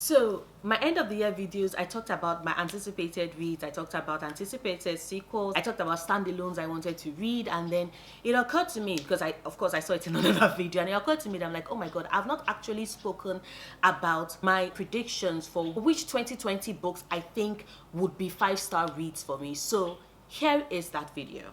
So my end of the year videos, I talked about my anticipated reads, I talked about anticipated sequels, I talked about standalones I wanted to read, and then it occurred to me, because of course I saw it in another video, and it occurred to me that I'm like, oh my god, I've not actually spoken about my predictions for which 2020 books I think would be 5-star reads for me. So here is that video.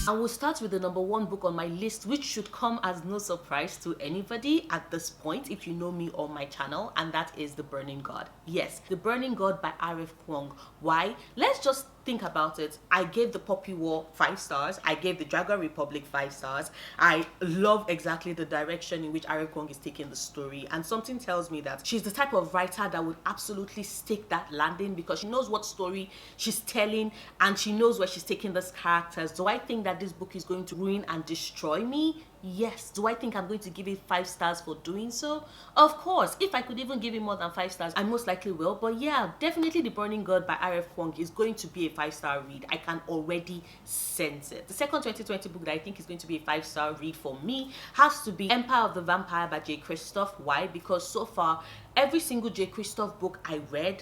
And we'll start with the number 1 book on my list, which should come as no surprise to anybody at this point if you know me or my channel, and that is The Burning God. Yes, The Burning God by R.F. Kuang. Why? Let's just think about it. I gave The Poppy War 5 stars. I gave The Dragon Republic 5 stars. I love exactly the direction in which R.F. Kuang is taking the story, and something tells me that she's the type of writer that would absolutely stick that landing because she knows what story she's telling and she knows where she's taking these characters. Do I think that this book is going to ruin and destroy me? Yes. Do I think I'm going to give it 5 stars for doing so? Of course. If I could even give it more than 5 stars, I most likely will. But yeah, definitely The Burning God by R.F. Kuang is going to be a 5-star read. I can already sense it. The second 2020 book that I think is going to be a 5-star read for me has to be Empire of the Vampire by J. Christoph. Why? Because so far, every single J. Christoph book I read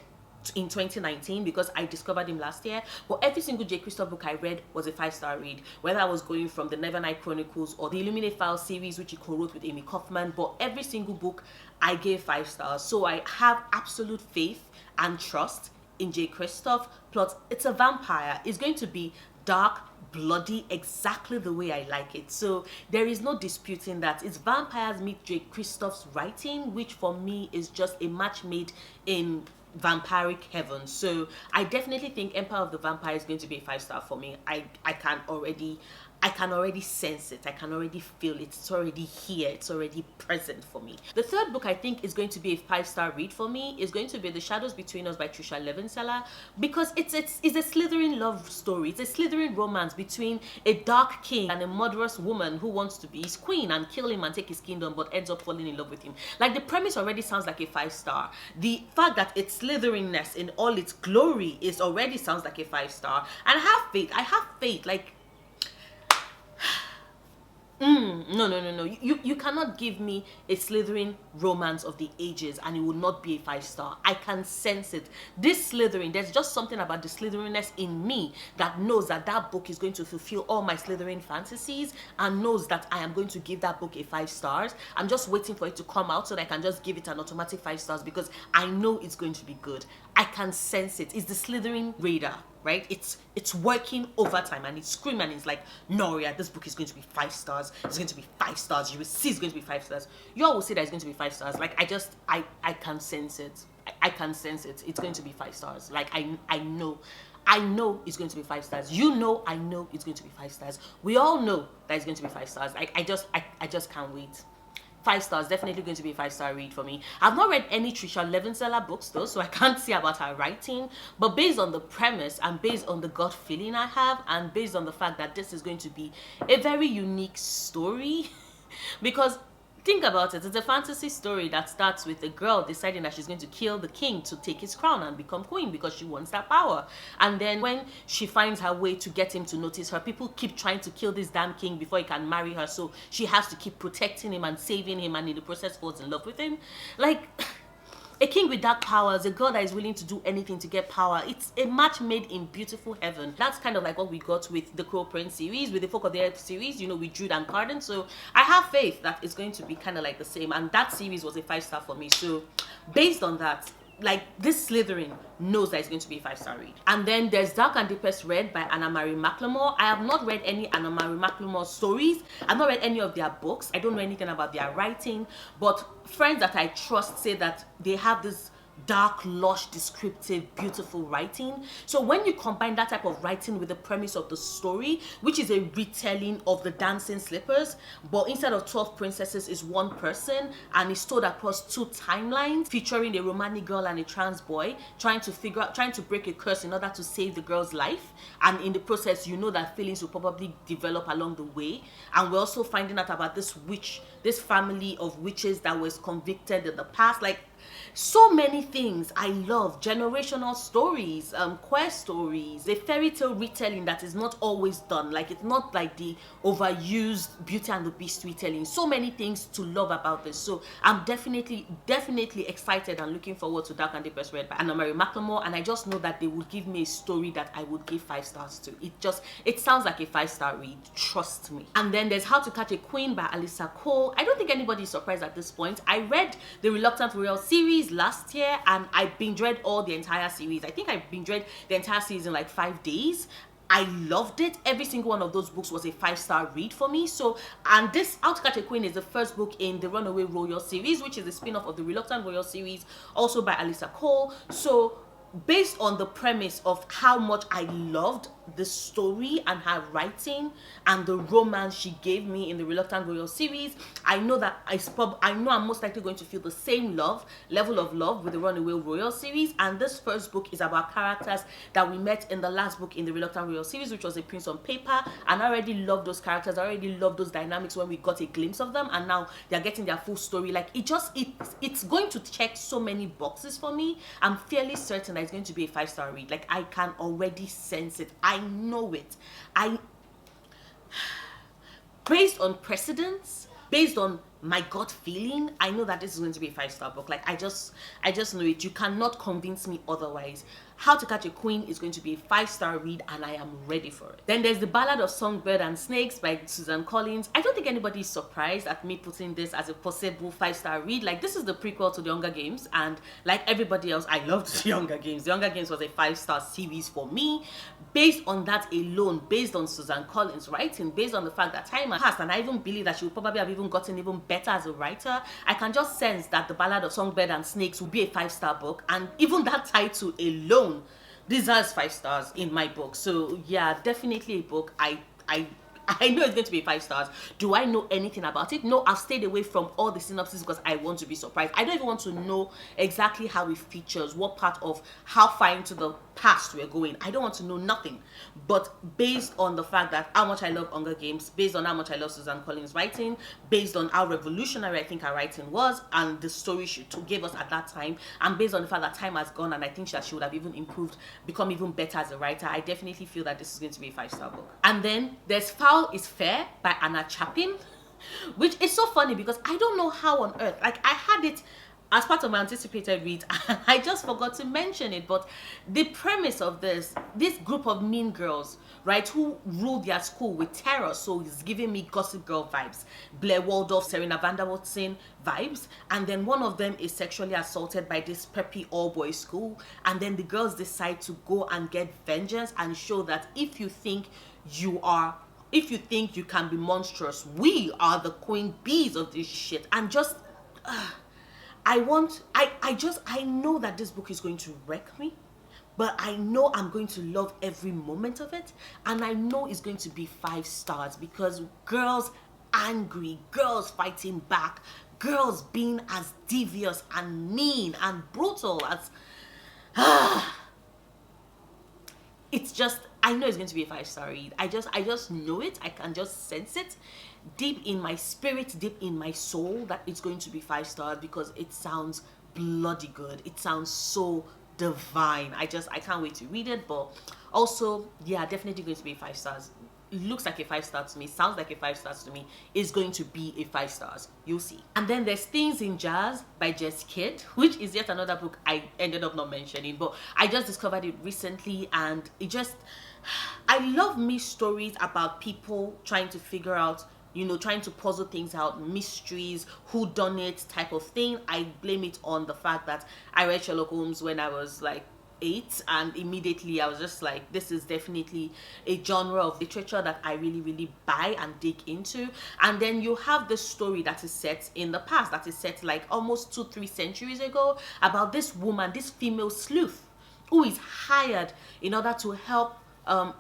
in 2019, because I discovered him last year, but every single J. Christoph book I read was a 5-star read, whether I was going from the Nevernight Chronicles or the Illuminate Files series, which he co-wrote with Amy Kaufman. But every single book I gave 5 stars. So I have absolute faith and trust in J. Christoph. Plus, it's a vampire. It's going to be dark, bloody, exactly the way I like it. So there is no disputing that. It's vampires meet J. Christoph's writing, which for me is just a match made in vampiric heaven. So I definitely think Empire of the Vampire is going to be a 5-star for me. I can already sense it. I can already feel it. It's already here. It's already present for me. The third book I think is going to be a 5-star read for me is going to be The Shadows Between Us by Trisha Levenseller, because it's a Slytherin love story. It's a Slytherin romance between a dark king and a murderous woman who wants to be his queen and kill him and take his kingdom, but ends up falling in love with him. Like, the premise already sounds like a 5-star. The fact that it's Slytherinness in all its glory is already sounds like a 5-star. And I have faith. Like, no. You cannot give me a Slytherin romance of the ages and it will not be a 5-star. I can sense it. This Slytherin, there's just something about the Slytherinness in me that knows that that book is going to fulfill all my Slytherin fantasies and knows that I am going to give that book a 5 stars. I'm just waiting for it to come out so that I can just give it an automatic 5 stars because I know it's going to be good. I can sense it. It's the Slytherin radar, right? It's working overtime and it's screaming and it's like, Noria, this book is going to be 5 stars. It's going to be 5 stars. You will see it's going to be 5 stars. You all will say that it's going to be 5 stars. Like, I can sense it. I can sense it. It's going to be 5 stars. Like, I know it's going to be 5 stars. You know, I know it's going to be 5 stars. We all know that it's going to be 5 stars. I just can't wait. 5 stars, definitely going to be a 5-star read for me. I've not read any Trisha Levenseller books though, so I can't say about her writing, but based on the premise and based on the gut feeling I have and based on the fact that this is going to be a very unique story, because think about it, it's a fantasy story that starts with a girl deciding that she's going to kill the king to take his crown and become queen because she wants that power. And then when she finds her way to get him to notice her, people keep trying to kill this damn king before he can marry her, so she has to keep protecting him and saving him, and in the process falls in love with him. Like, a king with dark powers, a girl that is willing to do anything to get power. It's a match made in beautiful heaven. That's kind of like what we got with the Crow Prince series, with the Folk of the Earth series, you know, with Jude and Carden. So I have faith that it's going to be kind of like the same. And that series was a 5-star for me. So based on that, like, this Slytherin knows that it's going to be a 5-star read. And then there's Dark and Deepest Red by Anna Marie McLemore. I have not read any Anna Marie McLemore stories. I've not read any of their books. I don't know anything about their writing, but friends that I trust say that they have this dark, lush, descriptive, beautiful writing. So when you combine that type of writing with the premise of the story, which is a retelling of the Dancing Slippers, but instead of 12 princesses is one person and it's told across 2 timelines featuring a Romani girl and a trans boy trying to break a curse in order to save the girl's life, and in the process you know that feelings will probably develop along the way. And we're also finding out about this witch, this family of witches that was convicted in the past. Like, So many things I love: generational stories, queer stories, a fairy tale retelling that is not always done. Like, it's not like the overused Beauty and the Beast retelling. So many things to love about this. So I'm definitely excited and looking forward to Dark and Deepest Red by Anna Marie McLemore. And I just know that they would give me a story that I would give 5 stars to. It sounds like a 5-star read, trust me. And then there's How to Catch a Queen by Alyssa Cole. I don't think anybody is surprised at this point. I read the Reluctant Royal series last year and I binge read all the entire series. I think I binge read the entire series in like 5 days. I loved it. Every single one of those books was a 5-star read for me. So, and this How to Catch a Queen is the first book in the Runaway Royal series, which is a spin-off of the Reluctant Royal series, also by Alyssa Cole. So, based on the premise of how much I loved the story and her writing and the romance she gave me in the Reluctant Royal series, I know that I know I'm most likely going to feel the same level of love with the Runaway Royal series. And this first book is about characters that we met in the last book in the Reluctant Royal series, which was A Prince on Paper. And I already loved those characters. I already loved those dynamics when we got a glimpse of them. And now they're getting their full story. Like, it's going to check so many boxes for me. I'm fairly certain that it's going to be a 5-star read. Like, I can already sense it. I know it. Based on precedence, based on my gut feeling, I know that this is going to be a 5-star book. Like, I just know it. You cannot convince me otherwise. How to Catch a Queen is going to be a 5-star read and I am ready for it. Then there's The Ballad of Songbird and Snakes by Susan Collins. I don't think anybody is surprised at me putting this as a possible 5-star read. Like, this is the prequel to The Hunger Games, and like everybody else, I loved The Hunger Games. The Hunger Games was a 5-star series for me. Based on that alone, based on Susan Collins' writing, based on the fact that time has passed, and I even believe that she would probably have even gotten even better as a writer, I can just sense that The Ballad of Songbird and Snakes will be a 5-star book. And even that title alone deserves 5 stars in my book. So yeah, definitely a book I know it's going to be 5 stars. Do I know anything about it? No, I've stayed away from all the synopsis because I want to be surprised. I don't even want to know exactly how it features, what part of how far into the past we're going. I don't want to know nothing. But based on the fact that how much I love Hunger Games, based on how much I love Susan Collins' writing, based on how revolutionary I think her writing was and the story she gave us at that time, and based on the fact that time has gone and I think that she would have even improved, become even better as a writer, I definitely feel that this is going to be a 5-star book. And then there's Foul is Fair by Anna Chapin, which is so funny because I don't know how on earth, like, I had it as part of my anticipated read and I just forgot to mention it. But the premise of this group of mean girls, right, who rule their school with terror, so it's giving me Gossip Girl vibes, Blair Waldorf, Serena van der Woodsen vibes. And then one of them is sexually assaulted by this preppy all-boys school, and then the girls decide to go and get vengeance and show that if you think you can be monstrous, we are the queen bees of this shit. And just I know that this book is going to wreck me, but I know I'm going to love every moment of it, and I know it's going to be 5 stars because girls angry, girls fighting back, girls being as devious and mean and brutal as it's just, I know it's going to be a 5-star read. I just know it. I can just sense it deep in my spirit, deep in my soul, that it's going to be 5 stars because it sounds bloody good. It sounds so divine. I can't wait to read it. But also, yeah, definitely going to be 5 stars. It looks like a 5-star to me, sounds like a 5 stars to me, is going to be a 5 stars. You'll see. And then there's Things in Jazz by Jess Kidd, which is yet another book I ended up not mentioning, but I just discovered it recently, and I love stories about people trying to figure out, trying to puzzle things out, mysteries, whodunit type of thing. I blame it on the fact that I read Sherlock Holmes when I was like 8, and immediately I was just like, this is definitely a genre of literature that I really, really buy and dig into. And then you have this story that is set in the past, that is set like almost 2-3 centuries ago, about this woman, this female sleuth, who is hired in order to help an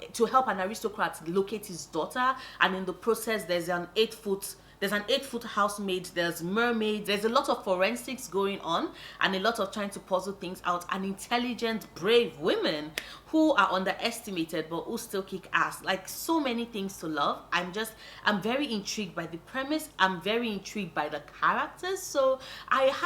aristocrat locate his daughter. And in the process, there's an 8-foot housemaid, there's mermaids, there's a lot of forensics going on, and a lot of trying to puzzle things out, and intelligent, brave women who are underestimated but who still kick ass. Like, so many things to love. I'm very intrigued by the premise. I'm very intrigued by the characters. So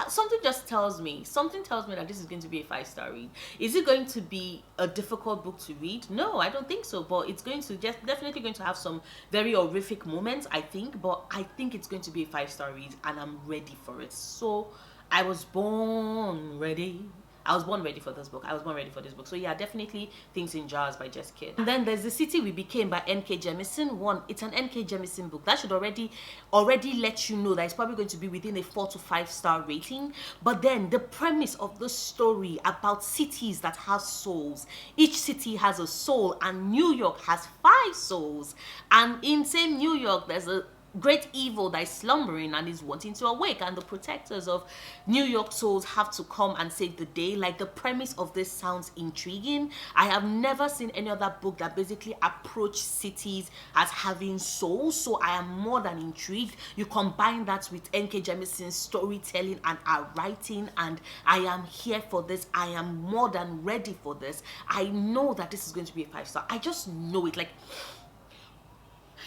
something tells me that this is going to be a 5-star read. Is it going to be a difficult book to read? No, I don't think so, but it's going to definitely going to have some very horrific moments, I think, but I think it's going to be a 5-star read, and I'm ready for it. So I was born ready. I was born ready for this book. So yeah, definitely Things in Jars by Jess Kidd. And then there's The City We Became by N.K. Jemisin. It's an N.K. Jemisin book. That should already let you know that it's probably going to be within a 4 to 5-star rating. But then the premise of the story about cities that have souls. Each city has a soul, and New York has 5 souls. And in same New York, there's a great evil that is slumbering and is wanting to awake, and the protectors of New York souls have to come and save the day. Like, the premise of this sounds intriguing. I have never seen any other book that basically approach cities as having souls, so I am more than intrigued. You combine that with N.K. Jemisin's storytelling and our writing, and I am here for this. I am more than ready for this. I know that this is going to be a 5-star. I just know it. Like,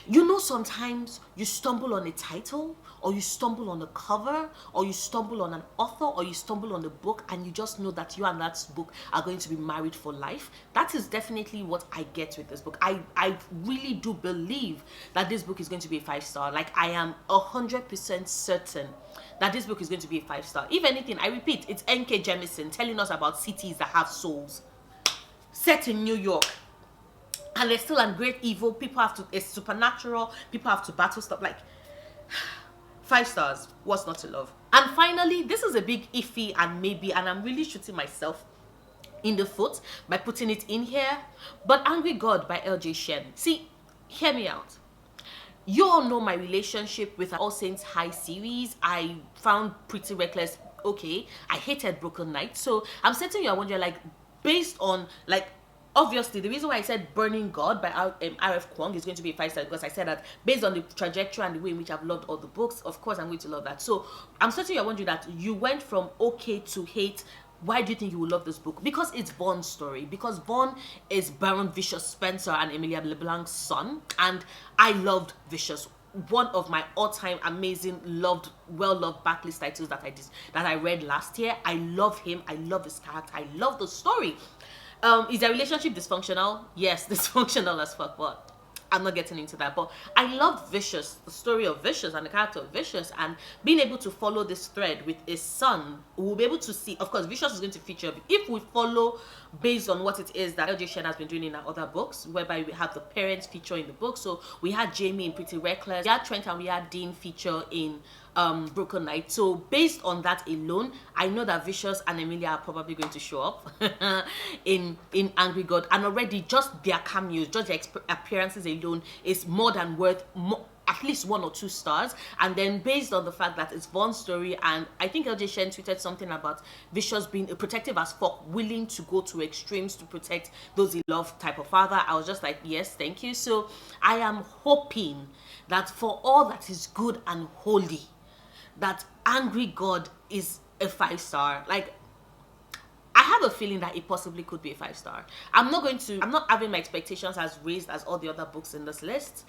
you know, sometimes you stumble on a title, or you stumble on a cover, or you stumble on an author, or you stumble on a book, and you just know that you and that book are going to be married for life. That is definitely what I get with this book. I really do believe that this book is going to be a 5-star. Like, I am 100% certain that this book is going to be a 5-star. If anything, I repeat, it's N.K. Jemisin telling us about cities that have souls, set in New York. And there's still a great evil. It's supernatural. People have to battle stuff. Like, 5 stars. What's not to love? And finally, this is a big iffy and maybe, and I'm really shooting myself in the foot by putting it in here. But Angry God by L.J. Shen. See, hear me out. You all know my relationship with All Saints High series. I found Pretty Reckless okay. I hated Broken Night. So I'm setting you, I wonder, like, based on, like, obviously, the reason why I said Burning God by R.F. Kuang is going to be a 5-star, because I said that based on the trajectory and the way in which I've loved all the books, of course I'm going to love that. So I'm certain you're wondering that you went from okay to hate. Why do you think you will love this book? Because it's Vaughn's story. Because Vaughn is Baron Vicious Spencer and Emilia LeBlanc's son, and I loved Vicious. One of my all-time amazing, well-loved backlist titles that I read last year. I love him. I love his character. I love the story. Is their relationship dysfunctional? Yes, dysfunctional as fuck, but I'm not getting into that. But I love Vicious, the story of Vicious and the character of Vicious, and being able to follow this thread with his son. We'll be able to see, of course, Vicious is going to feature, if we follow based on what it is that L.J. Shen has been doing in our other books, whereby we have the parents feature in the book. So we had Jamie in Pretty Reckless, we had Trent and we had Dean feature in Broken Night. So based on that alone, I know that Vicious and Emilia are probably going to show up in Angry God, and already just their cameos, just their appearances alone is more than worth at least 1 or 2 stars. And then based on the fact that it's Vaughn's story, and I think LJ Shen tweeted something about Vicious being protective as fuck, willing to go to extremes to protect those he loved type of father, I was just like, yes, thank you. So I am hoping that for all that is good and holy, that Angry God is a 5-star. Like, I have a feeling that it possibly could be a 5-star. I'm not having my expectations as raised as all the other books in this list,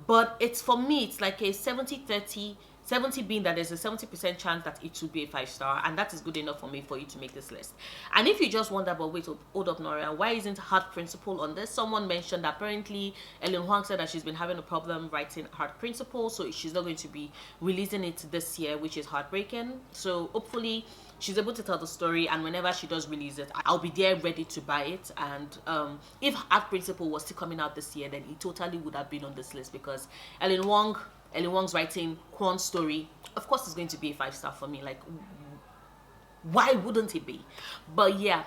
but it's, for me, it's like a 70-30, 70 being that there's a 70% chance that it will be a 5-star, and that is good enough for me for you to make this list. And if you just wonder, but wait, hold up, Noria, why isn't Heart Principle on this? Someone mentioned that apparently Ellen Huang said that she's been having a problem writing Heart Principle, so she's not going to be releasing it this year, which is heartbreaking. So hopefully she's able to tell the story, and whenever she does release it, I'll be there ready to buy it. And if Heart Principle was still coming out this year, then it totally would have been on this list, because Ellen Wong's writing Kwon's story, of course it's going to be a 5-star for me. Like, why wouldn't it be? But yeah,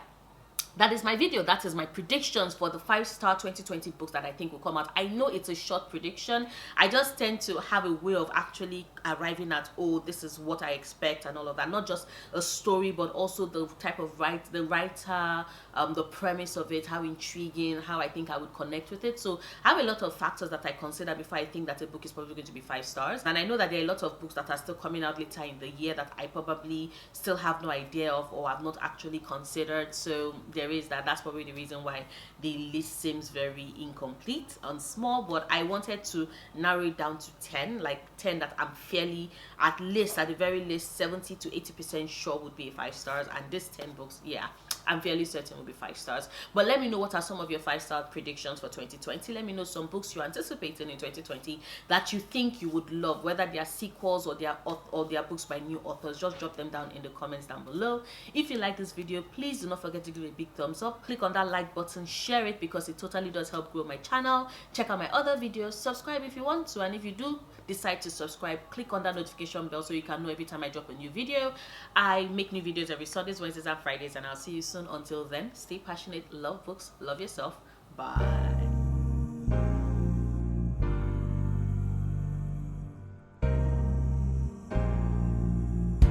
that is my video. That is my predictions for the 5-star 2020 books that I think will come out. I know it's a short prediction. I just tend to have a way of actually arriving at, oh, this is what I expect and all of that. Not just a story, but also the type of the writer, the premise of it, how intriguing, how I think I would connect with it. So I have a lot of factors that I consider before I think that a book is probably going to be 5 stars. And I know that there are a lot of books that are still coming out later in the year that I probably still have no idea of or have not actually considered. So there there is that. That's probably the reason why the list seems very incomplete and small. But I wanted to narrow it down to 10, like 10 that I'm fairly, at least, at the very least, 70 to 80% sure would be 5 stars. And this 10 books, yeah, I'm fairly certain will be 5 stars. But let me know what are some of your 5-star predictions for 2020. Let me know some books you're anticipating in 2020 that you think you would love, whether they are sequels or they are books by new authors. Just drop them down in the comments down below. If you like this video, please do not forget to give it a big thumbs up. Click on that like button, share it, because it totally does help grow my channel. Check out my other videos, subscribe if you want to, and if you do decide to subscribe, click on that notification bell so you can know every time I drop a new video. I make new videos every Sundays, Wednesdays, and Fridays, and I'll see you soon. Until then, stay passionate, love books, love yourself. Bye.